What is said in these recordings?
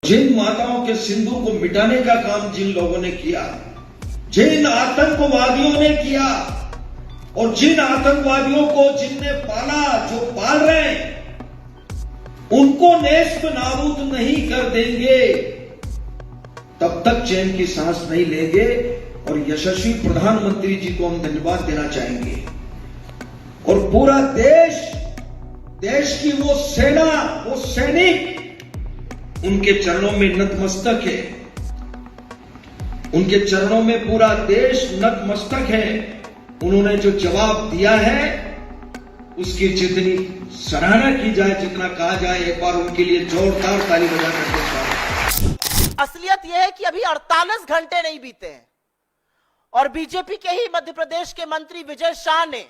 जिन माताओं के सिंदूर को मिटाने का काम जिन लोगों ने किया, जिन आतंकवादियों ने किया और जिन आतंकवादियों को जिनने पाला, जो पाल रहे हैं, उनको नेस्त नाबूद नहीं कर देंगे तब तक चैन की सांस नहीं लेंगे। और यशस्वी प्रधानमंत्री जी को हम धन्यवाद देना चाहेंगे और पूरा देश की वो सेना, वो सैनिक उनके चरणों में नतमस्तक है। उनके चरणों में पूरा देश नतमस्तक है। उन्होंने जो जवाब दिया है उसकी जितनी सराहना की जाए, जितना कहा जाए, एक बार उनके लिए जोरदार ताली बजा करके। असलियत यह है कि अभी 48 घंटे नहीं बीते हैं और बीजेपी के ही मध्य प्रदेश के मंत्री विजय शाह ने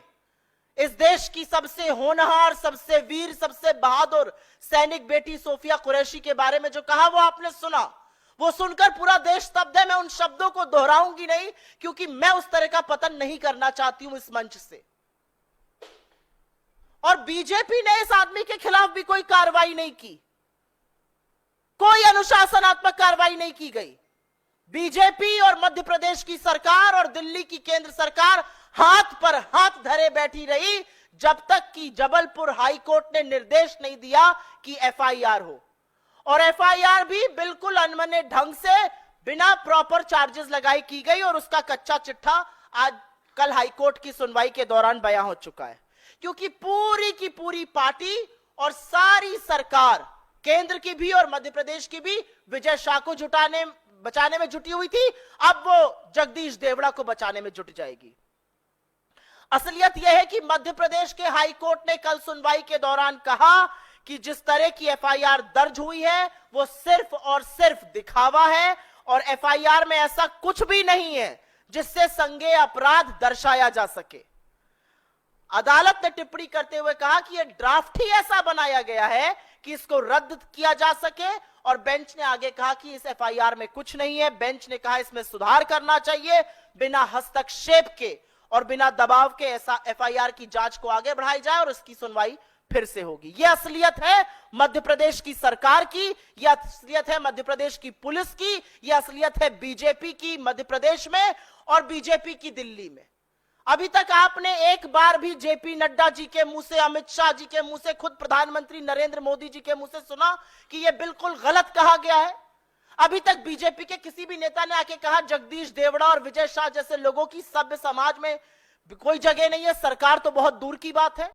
इस देश की सबसे होनहार, सबसे वीर, सबसे बहादुर सैनिक बेटी सोफिया कुरैशी के बारे में जो कहा वो आपने सुना। वो सुनकर पूरा देश स्तब्ध है। मैं उन शब्दों को दोहराऊंगी नहीं क्योंकि मैं उस तरह का पतन नहीं करना चाहती हूं इस मंच से। और बीजेपी ने इस आदमी के खिलाफ भी कोई कार्रवाई नहीं की, कोई अनुशासनात्मक कार्रवाई नहीं की गई। बीजेपी और मध्य प्रदेश की सरकार और दिल्ली की केंद्र सरकार हाथ पर हाथ धरे बैठी रही जब तक कि जबलपुर हाईकोर्ट ने निर्देश नहीं दिया कि एफआईआर हो। और एफआईआर भी बिल्कुल अनमने ढंग से बिना प्रॉपर चार्जेस लगाई की गई और उसका कच्चा चिट्ठा आज कल हाईकोर्ट की सुनवाई के दौरान बयां हो चुका है। क्योंकि पूरी की पूरी पार्टी और सारी सरकार, केंद्र की भी और मध्य प्रदेश की भी, विजय शाह को बचाने में जुटी हुई थी। अब वो जगदीश देवड़ा को बचाने में जुट जाएगी। असलियत यह है कि मध्य प्रदेश के हाई कोर्ट ने कल सुनवाई के दौरान कहा कि जिस तरह की एफआईआर दर्ज हुई है वो सिर्फ और सिर्फ दिखावा है और एफआईआर में ऐसा कुछ भी नहीं है जिससे संज्ञेय अपराध दर्शाया जा सके। अदालत ने टिप्पणी करते हुए कहा कि यह ड्राफ्ट ही ऐसा बनाया गया है कि इसको रद्द किया जा सके। और बेंच ने आगे कहा कि इस एफआईआर में कुछ नहीं है। बेंच ने कहा इसमें सुधार करना चाहिए, बिना हस्तक्षेप के और बिना दबाव के ऐसा एफआईआर की जांच को आगे बढ़ाई जाए और उसकी सुनवाई फिर से होगी। यह असलियत है मध्य प्रदेश की सरकार की, यह असलियत है मध्य प्रदेश की पुलिस की, यह असलियत है बीजेपी की मध्य प्रदेश में और बीजेपी की दिल्ली में। अभी तक आपने एक बार भी जेपी नड्डा जी के मुंह से, अमित शाह जी के मुंह से, खुद प्रधानमंत्री नरेंद्र मोदी जी के मुंह से सुना कि यह बिल्कुल गलत कहा गया है? अभी तक बीजेपी के किसी भी नेता ने आके कहा जगदीश देवड़ा और विजय शाह जैसे लोगों की सभ्य समाज में कोई जगह नहीं है, सरकार तो बहुत दूर की बात है।